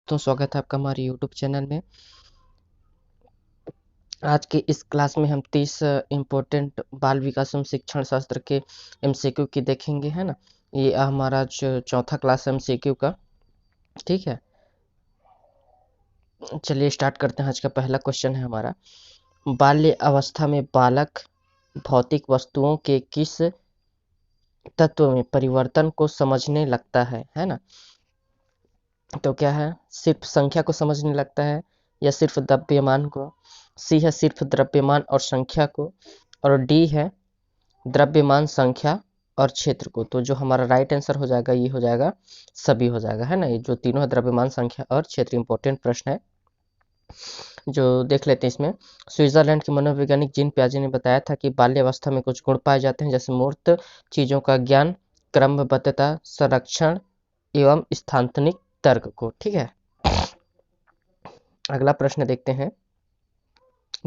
तो स्वागत है आपका हमारे यूट्यूब चैनल में। आज के इस क्लास में हम 30 इम्पोर्टेंट बाल विकास एवं शिक्षण शास्त्र के एमसीक्यू की देखेंगे, है ना। ये हमारा चौथा क्लास है एमसीक्यू का। ठीक है, चलिए स्टार्ट करते हैं। आज का पहला क्वेश्चन है हमारा, बाल्य अवस्था में बालक भौतिक वस्तुओं के किस तत्व में परिवर्तन को समझने लगता है ना। तो क्या है, सिर्फ संख्या को समझने लगता है या सिर्फ द्रव्यमान को। सी है सिर्फ द्रव्यमान और संख्या को, और डी है द्रव्यमान, संख्या और क्षेत्र को। तो जो हमारा राइट आंसर हो जाएगा ये हो जाएगा सभी हो जाएगा, है ना। ये जो तीनों है द्रव्यमान, संख्या और क्षेत्र, इंपॉर्टेंट प्रश्न है जो देख लेते हैं इसमें। स्विट्जरलैंड के मनोवैज्ञानिक जीन पियाजे ने बताया था कि बाल्यावस्था में कुछ गुण पाए जाते हैं, जैसे मूर्त चीजों का ज्ञान, क्रमबद्धता, संरक्षण एवं स्थानांतरित तर्क को। ठीक है, अगला प्रश्न देखते हैं।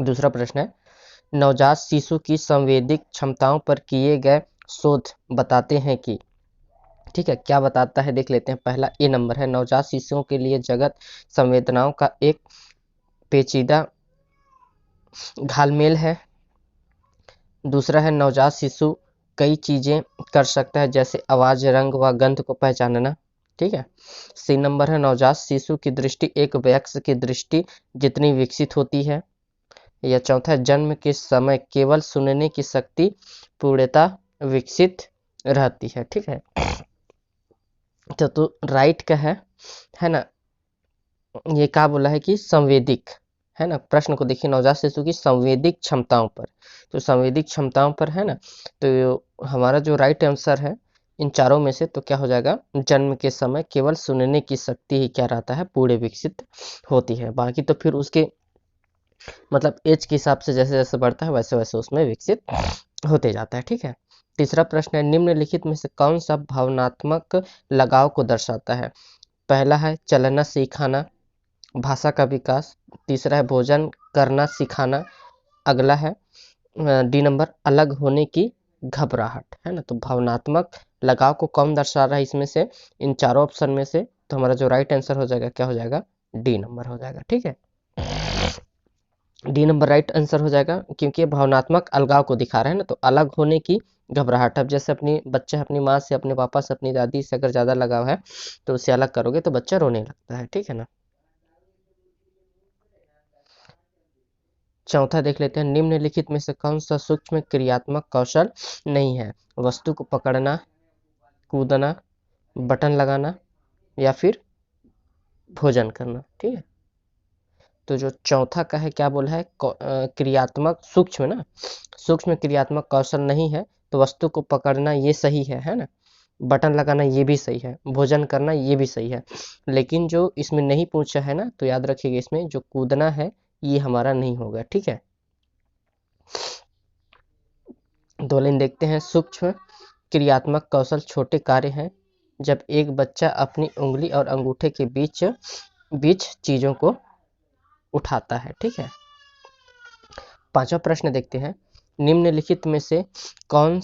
दूसरा प्रश्न है, नवजात शिशु की संवेदिक क्षमताओं पर किए गए शोध बताते हैं कि। ठीक है, क्या बताता है देख लेते हैं। पहला ए नंबर है, नवजात शिशुओं के लिए जगत संवेदनाओं का एक पेचीदा घालमेल है। दूसरा है, नवजात शिशु कई चीजें कर सकता है, जैसे आवाज, रंग व गंध को पहचानना। ठीक है। सी नंबर है, नवजात शिशु की दृष्टि एक वयस्क की दृष्टि जितनी विकसित होती है। या चौथा है, जन्म के समय केवल सुनने की शक्ति पूर्णतः विकसित रहती है। ठीक है, तो राइट का है ना। ये क्या बोला है कि संवेदिक, है ना। प्रश्न को देखिए, नवजात शिशु की संवेदिक क्षमताओं पर, तो संवेदिक क्षमताओं पर है ना। तो हमारा जो राइट आंसर है इन चारों में से, तो क्या हो जाएगा, जन्म के समय केवल सुनने की शक्ति ही क्या रहता है, पूरे विकसित होती है। बाकी तो फिर उसके मतलब एज के हिसाब से जैसे जैसे बढ़ता है वैसे वैसे उसमें विकसित होते जाता है। ठीक है। तीसरा प्रश्न है, निम्नलिखित में से कौन सा भावनात्मक लगाव को दर्शाता है। पहला है चलना सिखाना, भाषा का विकास। तीसरा है भोजन करना सिखाना। अगला है डी नंबर, अलग होने की घबराहट, है ना। तो भावनात्मक लगाव को कौन दर्शा रहा है इसमें से, इन चारों ऑप्शन में से। तो हमारा जो राइट आंसर हो जाएगा क्या हो जाएगा, डी नंबर हो जाएगा। ठीक है, डी नंबर राइट आंसर हो जाएगा, क्योंकि ये भावनात्मक अलगाव को दिखा रहा है ना। तो अलग होने की घबराहट, अब जैसे अपनी बच्चा अपनी माँ से, अपने पापा से, अपनी दादी से अगर ज़्यादा लगाव है तो उसे अलग करोगे तो बच्चा रोने लगता है। ठीक है ना। चौथा देख लेते हैं, निम्नलिखित में से कौन सा सूक्ष्म क्रियात्मक कौशल नहीं है। वस्तु को पकड़ना, कूदना, बटन लगाना या फिर भोजन करना। ठीक है, तो जो चौथा का है क्या बोला है, क्रियात्मक सूक्ष्म ना, सूक्ष्म क्रियात्मक कौशल नहीं है। तो वस्तु को पकड़ना ये सही है ना। बटन लगाना ये भी सही है, भोजन करना ये भी सही है। लेकिन जो इसमें नहीं पूछा है ना, तो याद रखिएगा इसमें जो कूदना है ये हमारा नहीं होगा। ठीक है, दो लाइन देखते हैं। सूक्ष्म क्रियात्मक कौशल छोटे कार्य हैं, जब एक बच्चा अपनी उंगली और अंगूठे के बीच बीच चीजों को उठाता है। ठीक है, पांचवा प्रश्न देखते हैं, निम्नलिखित में से कौन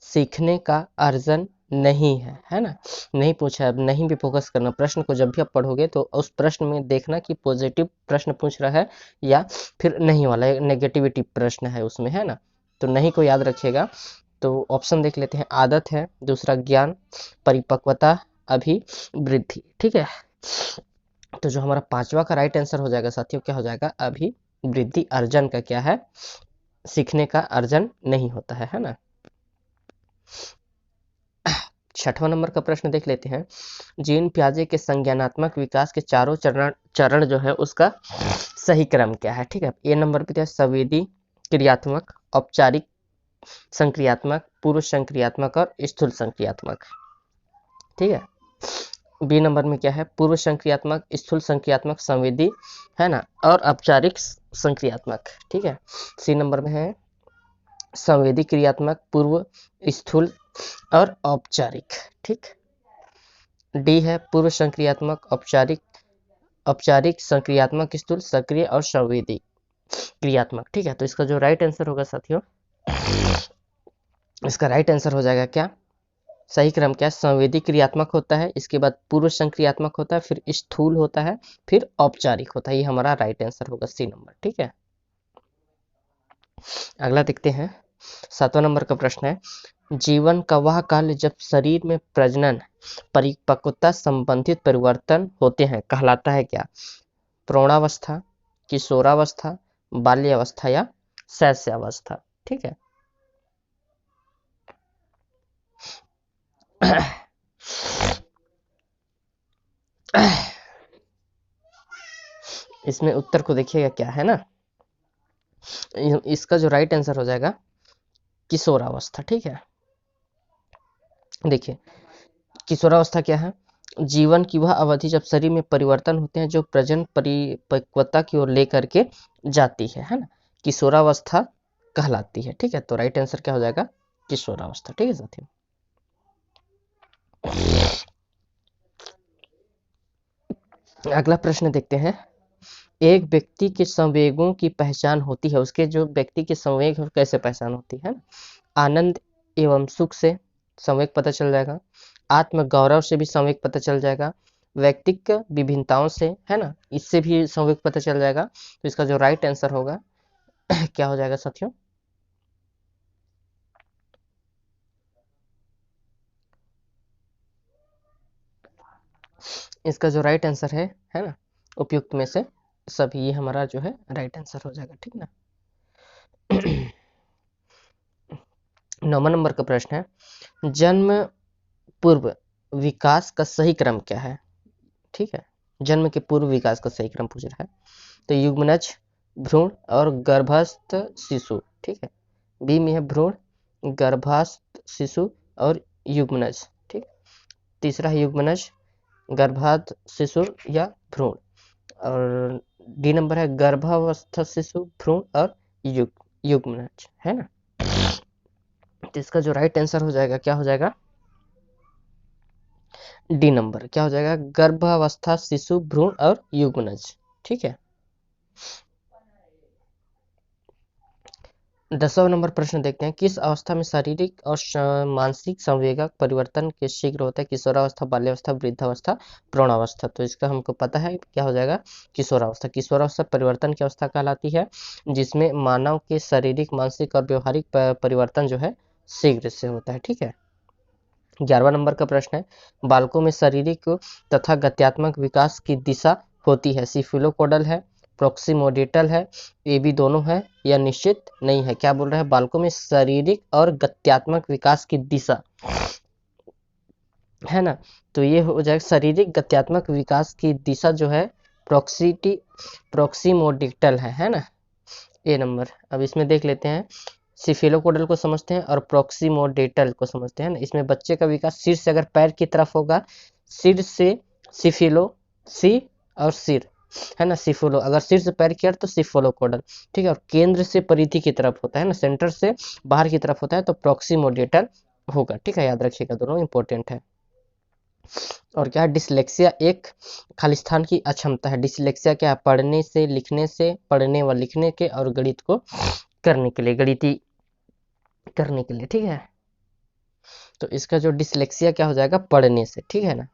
सीखने का अर्जन नहीं है ना। नहीं पूछा है, अब नहीं भी फोकस करना। प्रश्न को जब भी आप पढ़ोगे तो उस प्रश्न में देखना कि पॉजिटिव प्रश्न पूछ रहा है या फिर नहीं वाला नेगेटिविटी प्रश्न है उसमें, है ना। तो नहीं को याद रखिएगा। तो ऑप्शन देख लेते हैं, आदत है, दूसरा ज्ञान, परिपक्वता, अभिवृद्धि। ठीक है, तो जो हमारा पांचवा का राइट आंसर हो जाएगा साथियों, क्या हो जाएगा, अभिवृद्धि। अर्जन का क्या है, सीखने का अर्जन नहीं होता है ना। छठवां नंबर का प्रश्न देख लेते हैं, जीन पियाजे के संज्ञानात्मक विकास के चारों चरण जो है उसका सही क्रम क्या है। ठीक है, ए नंबर पे क्या है, संवेदी क्रियात्मक, औपचारिक संक्रियात्मक, पूर्व संक्रियात्मक और स्थूल संक्रियात्मक। ठीक है, बी नंबर में क्या है, पूर्व संक्रियात्मक, स्थूल संक्रियात्मक, संवेदी, है ना, और औपचारिक संक्रियात्मक। ठीक है, सी नंबर में है संवेदी क्रियात्मक, पूर्व, स्थूल और औपचारिक। ठीक, डी है पूर्व संक्रियात्मक, औपचारिक, औपचारिक, संक्रियात्मक, स्थूल, सक्रिय और संवेदी क्रियात्मक। ठीक है, तो इसका जो राइट आंसर होगा साथियों, इसका राइट आंसर हो जाएगा क्या, सही क्रम क्या है? संवेदी क्रियात्मक होता है, इसके बाद पूर्व संक्रियात्मक होता है, फिर स्थूल होता है, फिर औपचारिक होता है। ये हमारा राइट आंसर होगा सी नंबर। ठीक है, अगला देखते हैं। 7वां नंबर का प्रश्न है, जीवन का वह काल जब शरीर में प्रजनन परिपक्वता संबंधित परिवर्तन होते हैं कहलाता है क्या? प्रौढ़ावस्था, किशोरावस्था, बाल्यावस्था या शैशवावस्था। ठीक है, इसमें उत्तर को देखिएगा क्या है ना, इसका जो राइट आंसर हो जाएगा किशोरावस्था। ठीक है, देखिए किशोरावस्था क्या है? जीवन की वह अवधि जब शरीर में परिवर्तन होते हैं जो प्रजनन परिपक्वता की ओर लेकर के जाती है ना, किशोरावस्था कहलाती है। ठीक है, तो राइट आंसर क्या हो जाएगा? किशोरावस्था। ठीक है साथियों, अगला प्रश्न देखते हैं। एक व्यक्ति के संवेगों की पहचान होती है, उसके जो व्यक्ति के संवेग है कैसे पहचान होती है? आनंद एवं सुख से संवेग पता चल जाएगा, आत्म गौरव से भी संवेग पता चल जाएगा, व्यक्तिगत विभिन्नताओं से, है ना, इससे भी संवेग पता चल जाएगा। तो इसका जो राइट आंसर होगा क्या हो जाएगा साथियों? इसका जो राइट आंसर है ना, उपयुक्त में से सभी, ये हमारा जो है राइट आंसर हो जाएगा। ठीक ना। 9वां नंबर का प्रश्न है, जन्म पूर्व विकास का सही क्रम क्या है? ठीक है, जन्म के पूर्व विकास का सही क्रम पूछ रहा है। तो युग्मनज, भ्रूण और गर्भस्थ शिशु। ठीक है, बी में है भ्रूण, गर्भस्थ शिशु और युग्मनज। ठीक, तीसरा है युग्मनज, गर्भास्थ शिशु या भ्रूण, और डी नंबर है गर्भावस्था शिशु, भ्रूण और युग्मनज, है ना। तो इसका जो राइट आंसर हो जाएगा क्या हो जाएगा? डी नंबर क्या हो जाएगा? गर्भावस्था शिशु, भ्रूण और युग्मनज। ठीक है, 10वां नंबर प्रश्न देखते हैं। किस अवस्था में शारीरिक और मानसिक संवेगक परिवर्तन के शीघ्र होता है? किशोरावस्था, बाल्यावस्था, वृद्धावस्था, प्रौढ़ावस्था। तो इसका हमको पता है क्या हो जाएगा? किशोरावस्था। किशोरावस्था परिवर्तन की अवस्था कहलाती है जिसमें मानव के शारीरिक, मानसिक और व्यवहारिक परिवर्तन जो है शीघ्र से होता है। ठीक है, 11वां नंबर का प्रश्न है, बालकों में शारीरिक तथा गत्यात्मक विकास की दिशा होती है, सिफिलोकोडल है, प्रोक्सीमोडिटल है, ये भी दोनों है या निश्चित नहीं है? क्या बोल रहा है? बालकों में शारीरिक और गत्यात्मक विकास की दिशा, है ना, तो ये हो जाएगा शारीरिक गत्यात्मक विकास की दिशा जो है प्रोक्सीमोडिटल है ना, ए नंबर। अब इसमें देख लेते हैं, सिफिलोकोडल को समझते हैं और प्रोक्सीमोडेटल को समझते हैं ना। इसमें बच्चे का विकास सिर से अगर पैर की तरफ होगा, सिर से सिफिलो, सी और सिर, है ना, सिफिलो, अगर सिर से पैर की ओर तो सिफिलोकोडल। ठीक है, और केंद्र से परिधि की तरफ होता है ना, सेंटर से बाहर की तरफ होता है तो प्रोक्सीमोडेटल होगा। ठीक है, याद रखिएगा, दोनों इंपॉर्टेंट है। और क्या है? डिसलेक्सिया एक खालिस्तान की अक्षमता है। डिसलेक्सिया क्या है? पढ़ने से, लिखने से, पढ़ने व लिखने के और गणित को करने के लिए, गणिती करने के लिए। ठीक है, तो इसका जो डिसलेक्सिया क्या हो जाएगा? पढ़ने से। ठीक है ना,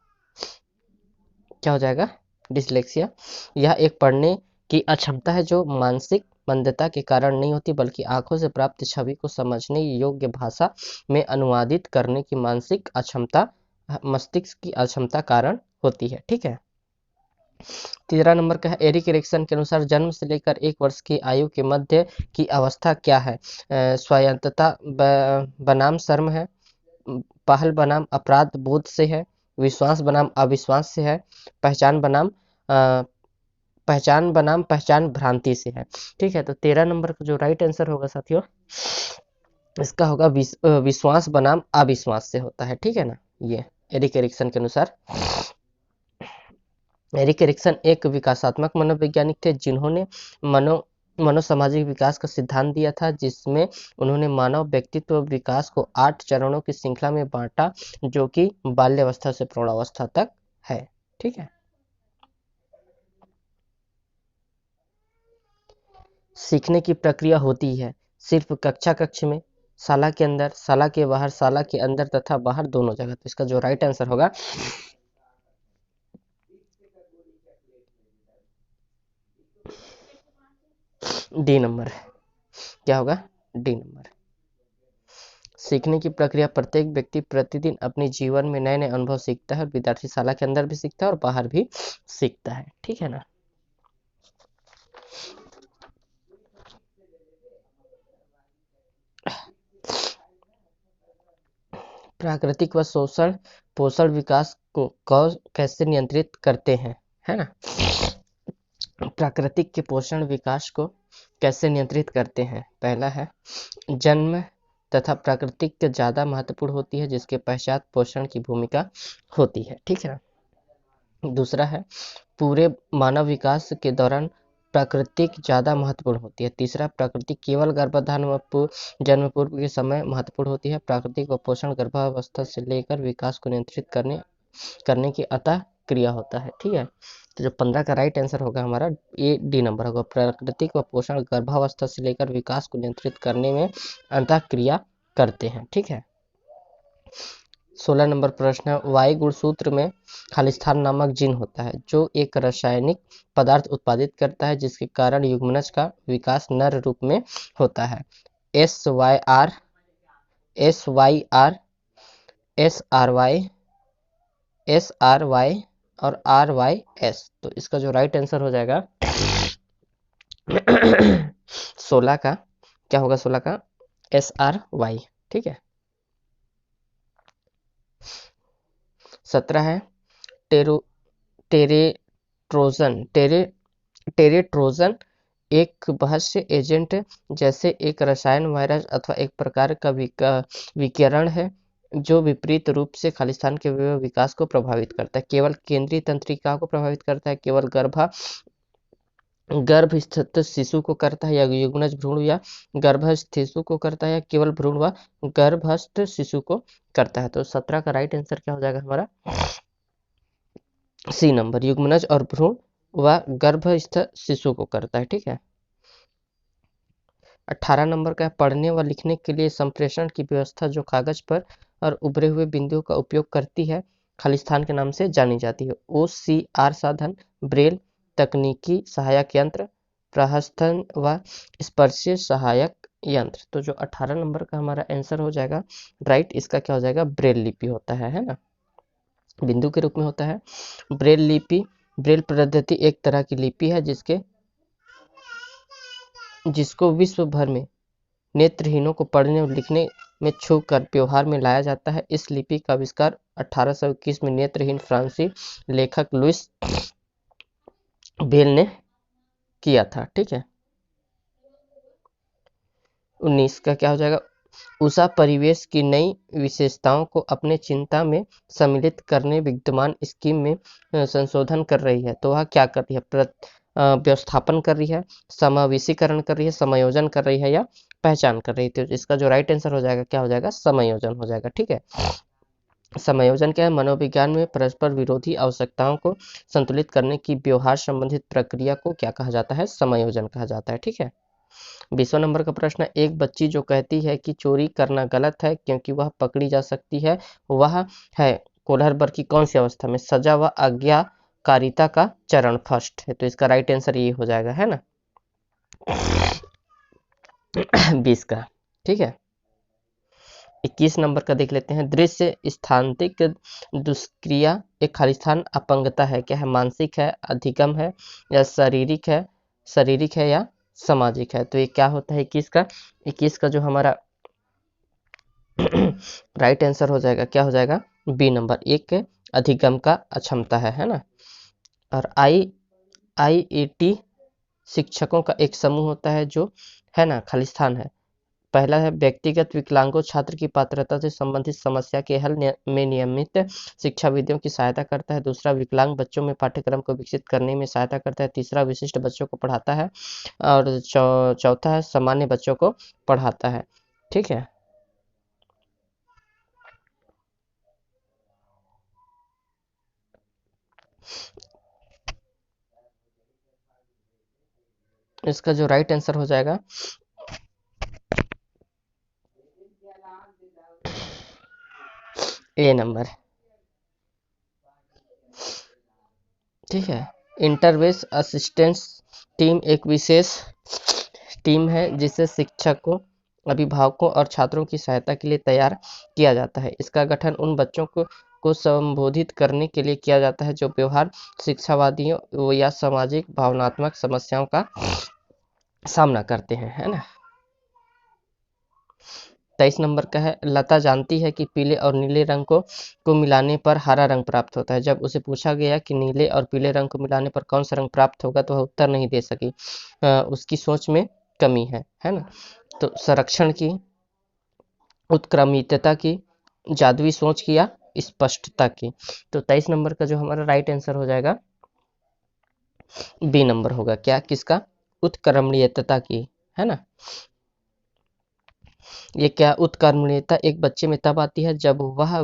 क्या हो जाएगा? डिसलेक्सिया यह एक पढ़ने की अक्षमता है जो मानसिक मंदता के कारण नहीं होती बल्कि आंखों से प्राप्त छवि को समझने योग्य भाषा में अनुवादित करने की मानसिक अक्षमता, मस्तिष्क की अक्षमता कारण होती है। ठीक है, 13 नंबर का है, एरिक एरिक्सन के अनुसार जन्म से लेकर 1 वर्ष की आयु के मध्य की अवस्था क्या है? स्वायत्तता बनाम शर्म है, पहल बनाम अपराध बोध से है, विश्वास बनाम अविश्वास से है, पहचान बनाम पहचान भ्रांति से है। ठीक है, तो 13 नंबर का जो राइट आंसर होगा साथियों, इसका होगा विश्वास बनाम अविश्वास से होता है। ठीक है ना, ये एरिक एरिक्सन के अनुसार। एरिक एरिक्सन एक विकासात्मक मनोवैज्ञानिक थे जिन्होंने मनोसामाजिक विकास का सिद्धांत दिया था, जिसमें उन्होंने मानव व्यक्तित्व विकास को 8 चरणों की श्रृंखला में बांटा जो कि बाल्यावस्था से प्रौढ़ावस्था तक है। ठीक है, सीखने की प्रक्रिया होती है सिर्फ कक्षा कक्ष में, साला के अंदर, साला के बाहर, साला के अंदर तथा बाहर दोनों जगह। तो इसका जो राइट आंसर होगा डी नंबर है। क्या होगा? D number. सीखने की प्रक्रिया, प्रत्येक व्यक्ति प्रतिदिन अपने जीवन में नए नए अनुभव सीखता है। विद्यार्थी शाला के अंदर भी सीखता है और बाहर भी सीखता है, ठीक है ना। प्राकृतिक व शोषण पोषण विकास को कैसे नियंत्रित करते हैं, है ना। प्राकृतिक के पोषण विकास को कैसे नियंत्रित करते हैं? पहला है जन्म तथा प्राकृतिक के ज़्यादा महत्वपूर्ण होती है, जिसके पश्चात पोषण की भूमिका होती है, ठीक है ना। दूसरा है पूरे मानव विकास के दौरान प्राकृतिक ज़्यादा महत्वपूर्ण होती है। तीसरा प्राकृतिक केवल गर्भाधान व जन्म पूर्व के समय महत्वपूर्ण होती है। प्राकृतिक व पोषण गर्भावस्था से लेकर विकास को नियंत्रित करने की अतः क्रिया होता है, ठीक है। तो जो 15 का राइट आंसर होगा हमारा ए डी नंबर होगा। प्राकृतिक व पोषण गर्भावस्था से लेकर विकास को नियंत्रित करने में अंतः क्रिया करते हैं, ठीक है। 16 नंबर प्रश्न है वायु गुणसूत्र में खालिस्तान नामक जीन होता है जो एक रासायनिक पदार्थ उत्पादित करता है जिसके कारण युग्मनज का विकास नर रूप में होता है। SYR, SYR, SRY और RYS। तो इसका जो राइट आंसर हो जाएगा 16 का क्या होगा? 16 का SRY, ठीक है। 17 है टेरेट्रोजन एक बाह्य एजेंट जैसे एक रसायन, वायरस अथवा एक प्रकार का विकिरण है जो विपरीत रूप से खालिस्तान के विकास को प्रभावित करता है। केवल केंद्रीय तंत्रिका को प्रभावित करता है, केवल गर्भ शिशु को करता है, या युग्मनज भ्रूण या गर्भस्थ शिशु को करता है, या केवल भ्रूण व गर्भस्थ शिशु को करता है। तो 17 का राइट आंसर क्या हो जाएगा हमारा? सी नंबर, युग्मनज और भ्रूण व गर्भस्थ शिशु को करता है, ठीक है। 18 नंबर का पढ़ने व लिखने के लिए संप्रेषण की व्यवस्था जो कागज पर और उभरे हुए बिंदुओं का उपयोग करती है खालिस्तान के नाम से जानी जाती है। OCR साधन, ब्रेल, तकनीकी सहायक यंत्र, प्रहस्थन व स्पर्शीय सहायक यंत्र। तो जो 18 नंबर का हमारा आंसर हो जाएगा राइट, इसका क्या हो जाएगा? ब्रेल लिपि होता है ना, बिंदु के रूप में होता है। ब्रेल लिपि, ब्रेल पद्धति एक तरह की लिपि है जिसको विश्व भर में नेत्रहीनों को पढ़ने और लिखने में छू कर व्यवहार में लाया जाता है। इस लिपि का आविष्कार 1821 में नेत्रहीन फ्रांसीसी लेखक लुइस बेल ने किया था, ठीक है। 19 का क्या हो जाएगा? उषा परिवेश की नई विशेषताओं को अपने चिंता में सम्मिलित करने विद्यमान स्कीम में संशोधन कर रही है। तो वह क्या कर रही है? व्यवस्थापन कर रही है, समावेशीकरण कर रही है, समायोजन कर रही है, या पहचान कर रही है। तो इसका जो राइट आंसर हो जाएगा क्या हो जाएगा? समायोजन हो जाएगा, ठीक है। समायोजन क्या है? मनोविज्ञान में परस्पर विरोधी आवश्यकताओं को संतुलित करने की व्यवहार संबंधित प्रक्रिया को क्या कहा जाता है? समायोजन कहा जाता है, ठीक है। 20वां नंबर का प्रश्न, एक बच्ची जो कहती है कि चोरी करना गलत है क्योंकि वह पकड़ी जा सकती है, वह है कोलहर की कौन सी अवस्था में? सजा व आज्ञाकारिता का चरण फर्स्ट है। तो इसका राइट आंसर ये हो जाएगा, है ना 20 का, ठीक है। 21 नंबर का देख लेते हैं। दृश्य स्थानिक दुष्क्रिया एक खालिस्तान अपंगता है, क्या है? मानसिक है, अधिगम है, या शारीरिक है या सामाजिक है। तो ये क्या होता है 21 का? 21 का जो हमारा राइट आंसर हो जाएगा क्या हो जाएगा? बी नंबर, एक अधिगम का अक्षमता है ना। और IIET शिक्षकों का एक समूह होता है जो है ना खालिस्तान है। पहला है व्यक्तिगत विकलांगों छात्र की पात्रता से संबंधित समस्या के हल में नियमित शिक्षाविदों की सहायता करता है। दूसरा विकलांग बच्चों में पाठ्यक्रम को विकसित करने में सहायता करता है। तीसरा विशिष्ट बच्चों को पढ़ाता है। और चौथा है सामान्य बच्चों को पढ़ाता है, ठीक है। इसका जो राइट आंसर हो जाएगा ए नंबर। ठीक है। इंटरवेस असिस्टेंस टीम एक विशेष टीम है जिसे शिक्षकों, अभिभावकों और छात्रों की सहायता के लिए तैयार किया जाता है। इसका गठन उन बच्चों को संबोधित करने के लिए किया जाता है जो व्यवहार शिक्षावादियों या सामाजिक भावनात्मक समस्याओं का सामना करते हैं, है ना। 23 नंबर का है, लता जानती है कि पीले और नीले रंग को मिलाने पर हरा रंग प्राप्त होता है। जब उसे पूछा गया कि नीले और पीले रंग को मिलाने पर कौन सा रंग प्राप्त होगा तो वह उत्तर नहीं दे सकी। उसकी सोच में कमी है ना। तो संरक्षण की, उत्क्रमितता की, जादुई सोच की या स्पष्टता की। तो 23 नंबर का जो हमारा राइट आंसर हो जाएगा बी नंबर होगा। क्या, किसका? उत्क्रमणीयता की, है ना। ये क्या, उत्क्रमणीयता एक बच्चे में तब आती है जब वह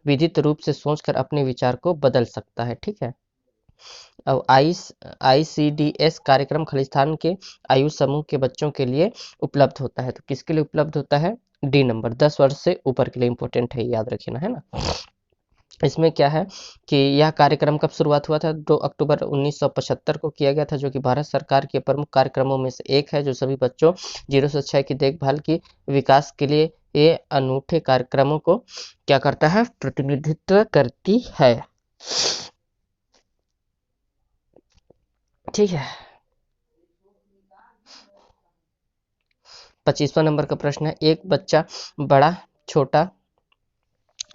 विधित रूप से सोचकर अपने विचार को बदल सकता है। ठीक है। अब ICDS कार्यक्रम खालिस्तान के आयु समूह के बच्चों के लिए उपलब्ध होता है। तो किसके लिए उपलब्ध होता है? डी नंबर, 10 वर्ष से ऊपर के लिए इंपॉर्टेंट है, याद रखना, है ना। इसमें क्या है कि यह कार्यक्रम कब शुरुआत हुआ था? 2 अक्टूबर 1975 को किया गया था, जो कि भारत सरकार के प्रमुख कार्यक्रमों में से एक है, जो सभी बच्चों 0 से 6 की देखभाल की विकास के लिए ये अनूठे कार्यक्रमों को क्या करता है? प्रतिनिधित्व करती है। ठीक है। 25वां नंबर का प्रश्न है,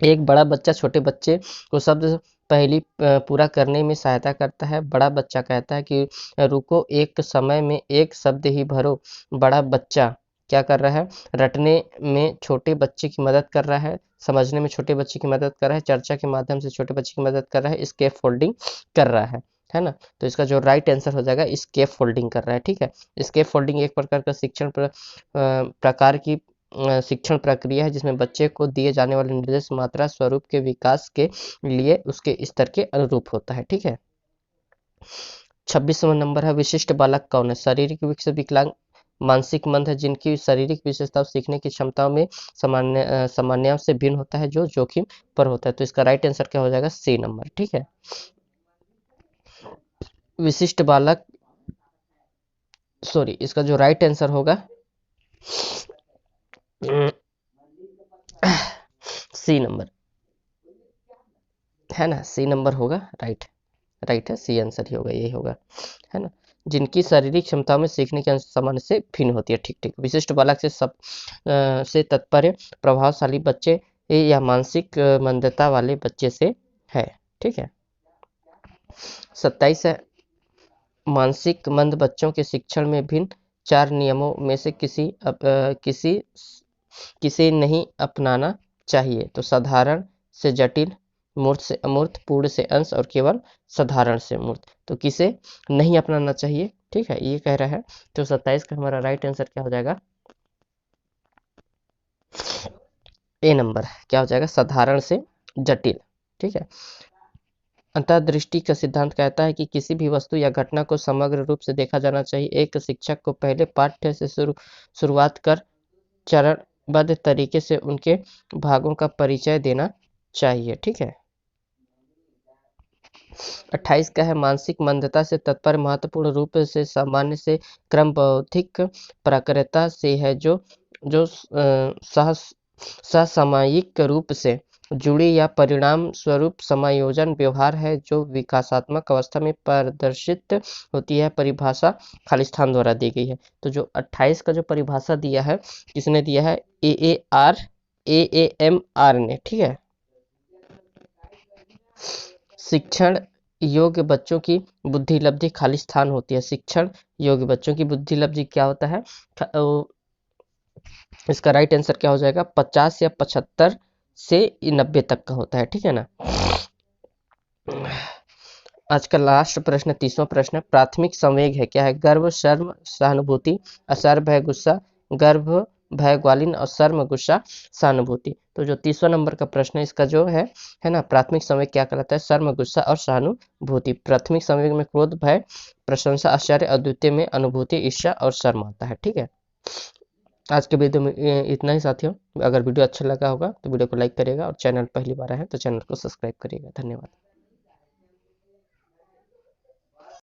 एक बड़ा बच्चा छोटे बच्चे को शब्द पहेली पूरा करने में सहायता करता है। बड़ा बच्चा कहता है कि रुको, एक समय में एक शब्द ही भरो। बड़ा बच्चा क्या कर रहा है? रटने में छोटे बच्चे की मदद कर रहा है, समझने में छोटे बच्चे की मदद कर रहा है, चर्चा के माध्यम से छोटे बच्चे की मदद कर रहा है, स्केप फोल्डिंग कर रहा है ना। तो इसका जो राइट आंसर हो जाएगा स्केप फोल्डिंग कर रहा है। ठीक है। स्केप फोल्डिंग एक प्रकार का प्रकार की शिक्षण प्रक्रिया है जिसमें बच्चे को दिए जाने वाले निर्देश मात्रा स्वरूप के विकास के लिए उसके स्तर के अनुरूप होता है। ठीक है। 26वां नंबर है, विशिष्ट बालक कौन है? शारीरिक विकसित विकलांग, मानसिक मंद है, जिनकी शारीरिक विशेषता सीखने की क्षमताओं में सामान्य से भिन्न होता है, जो जोखिम पर होता है। तो इसका राइट आंसर क्या हो जाएगा? C number. ठीक है। विशिष्ट बालक, सॉरी, इसका जो राइट आंसर होगा सी नंबर, है ना। सी नंबर होगा राइट है, सी आंसर ही होगा, यही होगा, है ना। जिनकी शारीरिक क्षमताओं में सीखने के सामान्य से भिन्न होती है। ठीक। विशिष्ट बालक से तात्पर्य प्रभावशाली बच्चे या मानसिक मंदता वाले बच्चे से है। ठीक है। 27 है, मानसिक मंद बच्चों के शिक्षण में भिन्न 4 नियमों में से किसे नहीं अपनाना चाहिए? तो साधारण से जटिल, मूर्त से अमूर्त, पूर्ण से अंश और केवल साधारण से मूर्त। तो किसे नहीं अपनाना चाहिए? ठीक है, ये कह रहा है। तो 27 का हमारा राइट आंसर क्या हो जाएगा? ए नंबर। क्या हो जाएगा? साधारण से जटिल। ठीक है। अंतर्दृष्टि का सिद्धांत कहता है कि किसी भी वस्तु या घटना को समग्र रूप से देखा जाना चाहिए। एक शिक्षक को पहले पाठ्य से शुरुआत कर चरणबद्ध तरीके से उनके भागों का परिचय देना चाहिए। ठीक है। 28 का है, मानसिक मंदता से तात्पर्य महत्वपूर्ण रूप से सामान्य से क्रम बौद्धिक प्रकृति से है, जो सहसामयिक रूप से जुड़ी या परिणाम स्वरूप समायोजन व्यवहार है जो विकासात्मक अवस्था में प्रदर्शित होती है। परिभाषा खालिस्तान द्वारा दी गई है। तो जो 28 का जो परिभाषा दिया है, किसने दिया है? AAMR ने। ठीक है। शिक्षण योग्य बच्चों की बुद्धि लब्धि खालिस्तान होती है। शिक्षण योग्य बच्चों की बुद्धि लब्धि क्या होता है? इसका राइट आंसर क्या हो जाएगा? 50 या 75 से 90 तक का होता है। ठीक है ना। आज का लास्ट प्रश्न, 30वां प्रश्न, प्राथमिक संवेग है क्या है? गर्व, शर्म, सहानुभूति, असर्ब है गुस्सा, गर्भ, भय, ग्वालिन और शर्म, गुस्सा, सहानुभूति। तो जो 30वां नंबर का प्रश्न है, इसका जो है ना, प्राथमिक संवेग क्या कहलाता है? शर्म, गुस्सा और सहानुभूति। प्राथमिक संवेग में क्रोध, भय, प्रशंसा, आश्चर्य, अद्वितीय में अनुभूति, ईर्ष्या और शर्म आता है। ठीक है। आज के वीडियो में इतना ही साथियों। अगर वीडियो अच्छा लगा होगा तो वीडियो को लाइक करिएगा और चैनल पहली बार आए हैं तो चैनल को सब्सक्राइब करिएगा। धन्यवाद।